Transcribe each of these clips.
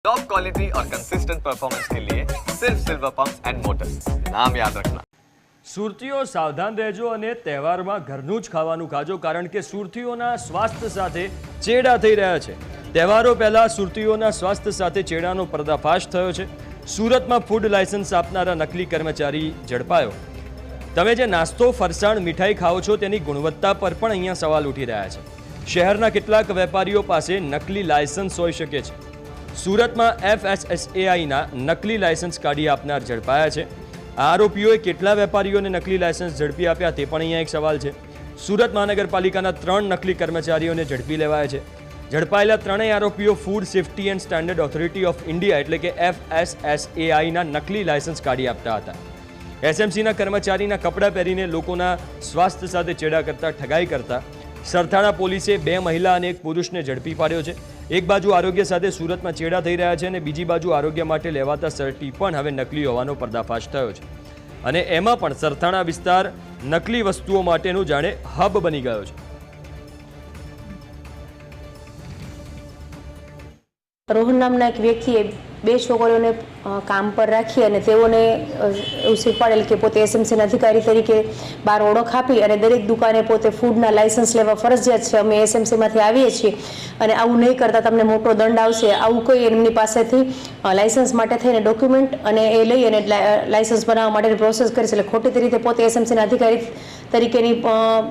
Top quality और consistent performance के लिए सिर्फ सिल्वर पंप्स एंड मोटर्स, नाम याद रखना। સુરતીઓ સાવધાન રહેજો અને તહેવારમાં ઘરનું જ ખાવાનું ખાજો, કારણ કે સુરતીઓના સ્વાસ્થ્ય સાથે ચેડા થઈ રહ્યા છે। તહેવારો પહેલા સુરતીઓના સ્વાસ્થ્ય સાથે ચેડાનો પર્દાફાશ થયો છે। સુરતમાં ફૂડ લાયસન્સ આપનારા નકલી કર્મચારી ઝડપાયો। તમે જે નાસ્તો, ફરસાણ, મીઠાઈ ખાઓ છો તેની ગુણવત્તા પર પણ અહીંયા સવાલ ઉઠી રહ્યા છે। શહેરના કેટલાક વેપારીઓ પાસે નકલી લાયસન્સ હોઈ શકે છે। સુરતમાં FSSAIના નકલી લાયસન્સ કાઢી આપનાર ઝડપાયા છે। આરોપીઓએ કેટલા વેપારીઓને નકલી લાયસન્સ ઝડપી આપ્યા તે પણ અહીંયા એક સવાલ છે। સુરત મહાનગરપાલિકાના 3 નકલી કર્મચારીઓને ઝડપી લેવાયા છે। ઝડપાયેલા ત્રણેય આરોપીઓ food safety and standard authority of India એટલે કે FSSAIના નકલી લાયસન્સ કાઢી આપતા હતા। SMCના કર્મચારીના કપડાં પહેરીને લોકોના સ્વાસ્થ્ય સાથે ચેડા કરતા, ઠગાઈ કરતા સરથાણા પોલીસે 2 મહિલા અને 1 પુરુષને ઝડપી પાડ્યો છે। એક બાજુ આરોગ્ય સાથે સુરતમાં ચેડા થઈ રહ્યા છે અને બીજી બાજુ આરોગ્ય માટે લેવાતા સર્ટી પણ હવે નકલી હોવાનો પર્દાફાશ થયો છે અને એમાં પણ સરથાણા વિસ્તાર નકલી વસ્તુઓ માટેનું જાણે હબ બની ગયો છે। રોહન નામના એક વ્યક્તિએ 2 છોકરીઓને કામ પર રાખી અને તેઓને એવું શીખવાડેલ કે પોતે SMCના અધિકારી તરીકે બહાર ઓળખ આપી અને દરેક દુકાને પોતે ફૂડના લાયસન્સ લેવા ફરજિયાત છે, અમે SMCમાંથી આવીએ છીએ અને આવું નહીં કરતા તમને મોટો દંડ આવશે, આવું કોઈ એમની પાસેથી લાયસન્સ માટે થઈને ડોક્યુમેન્ટ અને એ લઈ અને લાયસન્સ બનાવવા માટેની પ્રોસેસ કરી છે। એટલે ખોટી રીતે પોતે SMCના અધિકારી તરીકેની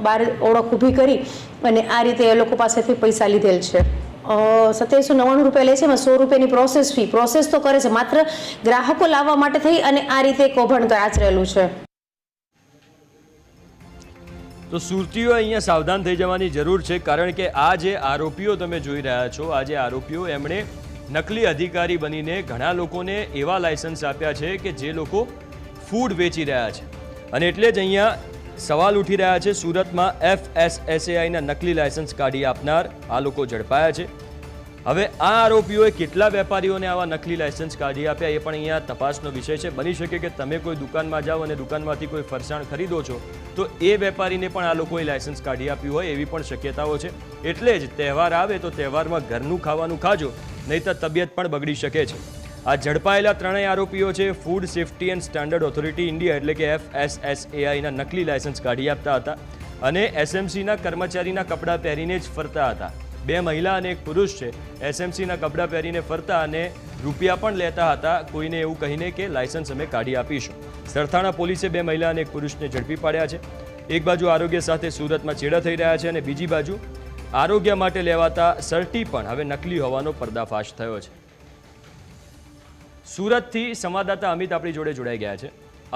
બહાર ઓળખ ઊભી કરી અને આ રીતે એ લોકો પાસેથી પૈસા લીધેલ છે। 2799 રૂપિયા લે છે, એમાં 100 રૂપિયાની પ્રોસેસ તો કરે છે, માત્ર ગ્રાહકો લાવવા માટે થઈ અને આ રીતે કૌભાંડ આચરેલું છે। તો સુરતીઓ અહીંયા સાવધાન થઈ જવાની જરૂર છે, કારણ કે આ જે આરોપીઓ તમે જોઈ રહ્યા છો, આ જે આરોપીઓ એમણે નકલી અધિકારી બનીને ઘણા લોકોને એવા લાયસન્સ આપ્યા છે કે જે લોકો ફૂડ વેચી રહ્યા છે અને એટલે જ અહીંયા સવાલ ઉઠી રહ્યા છે। સુરતમાં FSSAIના નકલી લાયસન્સ કાઢી આપનાર આ લોકો ઝડપાયા છે। હવે આ આરોપીઓએ કેટલા વેપારીઓને આવા નકલી લાયસન્સ કાઢી આપ્યા એ પણ અહીંયા તપાસનો વિષય છે। બની શકે કે તમે કોઈ દુકાનમાં જાઓ અને દુકાનમાંથી કોઈ ફરસાણ ખરીદો છો તો એ વેપારીને પણ આ લોકોએ લાયસન્સ કાઢી આપ્યું હોય એવી પણ શક્યતાઓ છે। એટલે જ તહેવાર આવે તો તહેવારમાં ઘરનું ખાવાનું ખાજો, નહીંતર તબિયત પણ બગડી શકે છે। આ ઝડપાયેલા ત્રણેય આરોપીઓ છે food safety and standard authority India એટલે કે FSSAIના નકલી લાયસન્સ કાઢી આપતા હતા અને SMCના કર્મચારીના કપડાં પહેરીને જ ફરતા હતા। 2 મહિલા અને 1 પુરુષ છે, SMCના કપડાં પહેરીને ફરતા અને રૂપિયા પણ લેતા હતા કોઈને એવું કહીને કે લાયસન્સ અમે કાઢી આપીશું। સરથાણા પોલીસે 2 મહિલા અને 1 પુરુષને ઝડપી પાડ્યા છે। એક બાજુ આરોગ્ય સાથે સુરતમાં ચેડા થઈ રહ્યા છે અને બીજી બાજુ આરોગ્ય માટે લેવાતા સર્ટી પણ હવે નકલી હોવાનો પર્દાફાશ થયો છે। સુરતથી સંવાદદાતા અમિત આપણી જોડે જોડાઈ ગયા છે।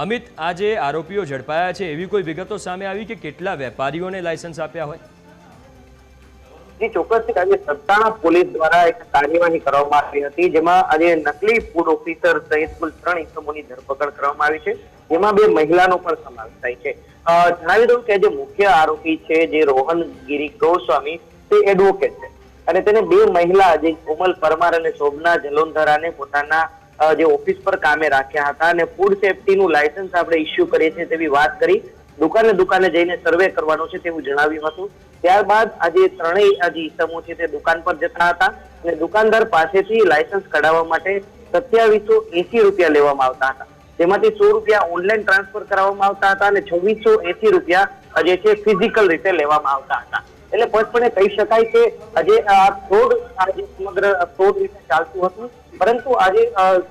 અમિત, આ જે આરોપીઓ ઝડપાયા છે એવી કોઈ વિગતો સામે આવી કે કેટલા વેપારીઓને લાયસન્સ આપ્યા હોય? ચોક્કસ આજે સરથાણા પોલીસ દ્વારા એક કાર્યવાહી કરવામાં આવી હતી, જેમાં આજે નકલી ફૂડ ઓફિસર સહિત કુલ 3 ઇસમોની ધરપકડ કરવામાં આવી છે, જેમાં 2 મહિલાનો પણ સમાવેશ થાય છે। જણાવી દઉં કે જે મુખ્ય આરોપી છે જે રોહન ગિરી ગોસ્વામી તે એડવોકેટ છે અને તેને 2 મહિલા જે કોમલ પરમાર અને શોભના જલોંધરાને પોતાના જે ઓફિસ પર કામે રાખ્યા હતા અને ફૂડ સેફ્ટીનું લાયસન્સ આપણે ઇસ્યુ કરીએ છીએ તેવી વાત કરી, દુકાને જઈને સર્વે કરવાનો છે તેવું જણાવ્યું હતું। ત્યારબાદ આજે ત્રણેય જે ઇસમો છે તે દુકાન પર જતા હતા અને દુકાનદાર પાસેથી લાયસન્સ કઢાવવા માટે 2780 રૂપિયા લેવામાં આવતા હતા, જેમાંથી 100 રૂપિયા ઓનલાઈન ટ્રાન્સફર કરાવવામાં આવતા હતા અને 2680 રૂપિયા જે છે ફિઝિકલ રીતે લેવામાં આવતા હતા। એટલે સ્પષ્ટપણે કહી શકાય કે આજે આ ફ્રોડ સમગ્ર ફ્રોડ રીતે ચાલતું હતું, પરંતુ આજે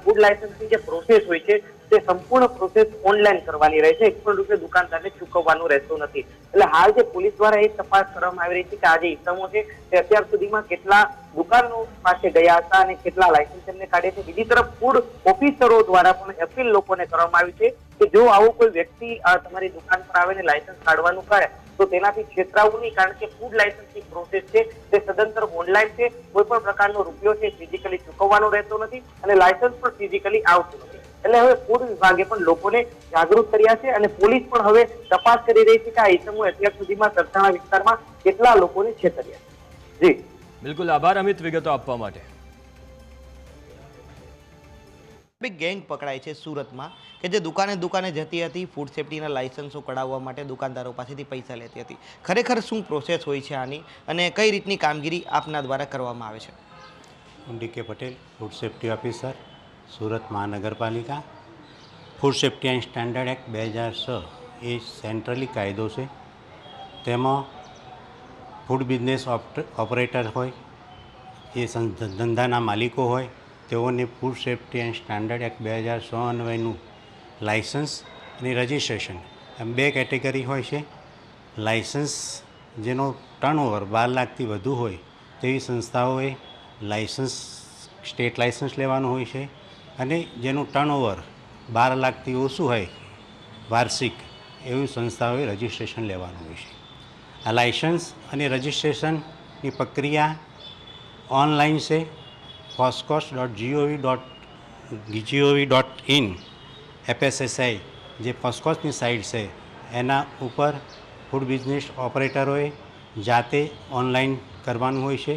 ફૂડ લાયસન્સની જે પ્રોસેસ હોય છે તે સંપૂર્ણ પ્રોસેસ ઓનલાઈન કરવાની રહે છે, 1 પણ રૂપિયા દુકાનદારને ચૂકવવાનું રહેતું નથી। એટલે હાલ જે પોલીસ દ્વારા એ તપાસ કરવામાં આવી રહી છે કે આ જે ઇસમો છે તે અત્યાર સુધીમાં કેટલા દુકાનો પાસે ગયા હતા અને કેટલા લાયસન્સ એમને કાઢે છે। બીજી તરફ ફૂડ ઓફિસરો દ્વારા પણ અપીલ લોકોને કરવામાં આવી છે કે જો આવો કોઈ વ્યક્તિ તમારી દુકાન પર આવીને લાયસન્સ કાઢવાનું કહે તો તેનાથી છેતરાવું નહીં, કારણ કે ફૂડ લાયસન્સની પ્રોસેસ છે તે સદંતર ઓનલાઈન છે, કોઈ પણ પ્રકારનો રૂપિયો છે ફિઝિકલી ચૂકવવાનો રહેતો નથી અને લાયસન્સ પણ ફિઝિકલી આવતું નથી। એટલે હવે ફૂડ વિભાગે પણ લોકોને જાગૃત કર્યા છે અને પોલીસ પણ હવે તપાસ કરી રહી છે કે આ ઇસમો અત્યાર સુધીમાં સરથાણા વિસ્તારમાં કેટલા લોકોને છેતર્યા છે। જી બિલકુલ, આભાર અમિત વિગતો આપવા માટે। ગેંગ પકડાય છે સુરતમાં કે જે દુકાને જતી હતી, ફૂડ સેફ્ટીના લાયસન્સો કઢાવવા માટે દુકાનદારો પાસેથી પૈસા લેતી હતી। ખરેખર શું પ્રોસેસ હોય છે આની અને કઈ રીતની કામગીરી આપના દ્વારા કરવામાં આવે છે? હું D K. Patel, food safety officer, Surat મહાનગરપાલિકા. Food safety and standard act 2006 એ સેન્ટ્રલી કાયદો છે. તેમાં ફૂડ બિઝનેસ ઓપરેટર હોય, એ ધંધાના માલિકો હોય, તેઓને food safety and standard act 2006 અન્વયનું લાઇસન્સ અને રજિસ્ટ્રેશન એમ 2 કેટેગરી હોય છે. લાઇસન્સ જેનો ટર્નઓવર 12 લાખથી વધુ હોય તેવી સંસ્થાઓએ લાઇસન્સ સ્ટેટ લાઇસન્સ લેવાનું હોય છે, અને જેનું ટર્નઓવર 12 લાખથી ઓછું હોય વાર્ષિક એવી સંસ્થાઓએ રજિસ્ટ્રેશન લેવાનું હોય છે. આ લાઇસન્સ અને રજિસ્ટ્રેશનની પ્રક્રિયા ઓનલાઈન છે. poscos.gov.in FSSI જે પોસ્કોસની સાઇટ છે એના ઉપર ફૂડ બિઝનેસ ઓપરેટરોએ જાતે ઓનલાઈન કરવાનું હોય છે,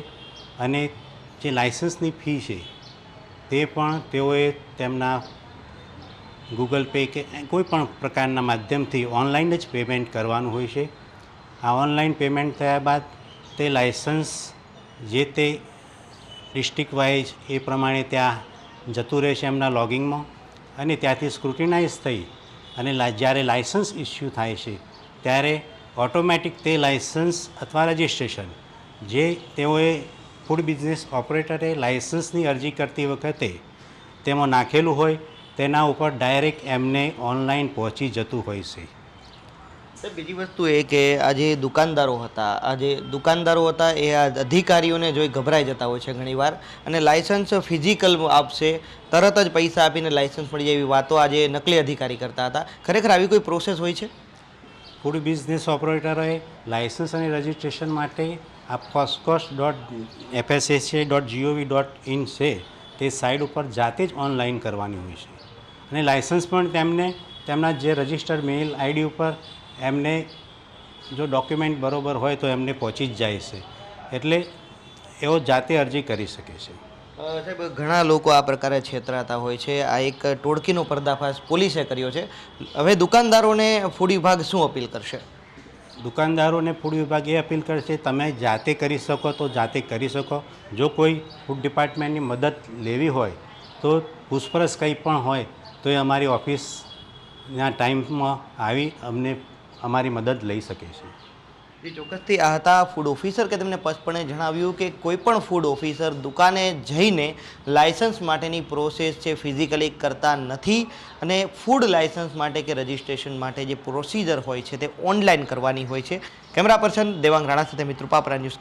અને જે લાઇસન્સની ફી છે તે પણ તેઓએ તેમના ગૂગલ પે કે કોઈ પણ પ્રકારના માધ્યમથી ઓનલાઈન જ પેમેન્ટ કરવાનું હોય છે. આ ઓનલાઈન પેમેન્ટ થયા બાદ તે લાઇસન્સ જે તે ડિસ્ટ્રિક્ટ વાઇઝ એ પ્રમાણે ત્યાં જતું રહે છે એમના લોગિંગમાં, અને ત્યાંથી સ્ક્રુટિનાઇઝ થઈ અને જ્યારે લાઇસન્સ ઇસ્યુ થાય છે ત્યારે ઓટોમેટિક તે લાઇસન્સ અથવા રજિસ્ટ્રેશન જે તેઓએ ફૂડ બિઝનેસ ઓપરેટરે લાઇસન્સની અરજી કરતી વખતે તેમાં નાખેલું હોય તેના ઉપર ડાયરેક્ટ એમને ઓનલાઈન પહોંચી જતું હોય છે. બીજી વસ્તુ એ કે આ જે દુકાનદારો હતા એ આ અધિકારીઓને જોઈ ગભરાઈ જતા હોય છે ઘણીવાર, અને લાઇસન્સ ફિઝિકલ આપશે, તરત જ પૈસા આપીને લાઇસન્સ મળી જાય એવી વાતો આજે નકલી અધિકારી કરતા હતા. ખરેખર આવી કોઈ પ્રોસેસ હોય છે? ફૂડ બિઝનેસ ઓપરેટરોએ લાઇસન્સ અને રજિસ્ટ્રેશન માટે આ poscos.fssa.gov.in છે તે સાઇટ ઉપર જાતે જ ઓનલાઈન કરવાની હોય છે, અને લાઇસન્સ પણ તેમને તેમના જે રજિસ્ટર્ડ મેઇલ આઈડી ઉપર એમને જો ડોક્યુમેન્ટ બરોબર હોય તો એમને પહોંચી જ જાય છે, એટલે એઓ જાતે અરજી કરી શકે છે. સાહેબ, ઘણા લોકો આ પ્રકારે છેતરાતા હોય છે. આ એક ટોળકીનો પર્દાફાશ પોલીસે કર્યો છે. હવે દુકાનદારોને ફૂડ વિભાગ શું અપીલ કરશે? દુકાનદારોને ફૂડ વિભાગ એ અપીલ કરશે, તમે જાતે કરી શકો તો જાતે કરી શકો. જો કોઈ ફૂડ ડિપાર્ટમેન્ટની મદદ લેવી હોય તો પૂછપરછ કંઈ પણ હોય તો એ અમારી ઓફિસના ટાઈમમાં આવી અમને અમારી મદદ લઈ શકે છે. જે ચોક્કસથી આ હતા ફૂડ ઓફિસર કે તેમણે સ્પષ્ટપણે જણાવ્યું કે કોઈ પણ ફૂડ ઓફિસર દુકાને જઈને લાયસન્સ માટેની પ્રોસેસ છે ફિઝિકલી કરતા નથી, અને ફૂડ લાયસન્સ માટે કે રજિસ્ટ્રેશન માટે જે પ્રોસિજર હોય છે તે ઓનલાઈન કરવાની હોય છે. કેમેરા પર્સન દેવાંગ રાણા સાથે મિત્રુપા, પ્રાઇમ ન્યૂઝ.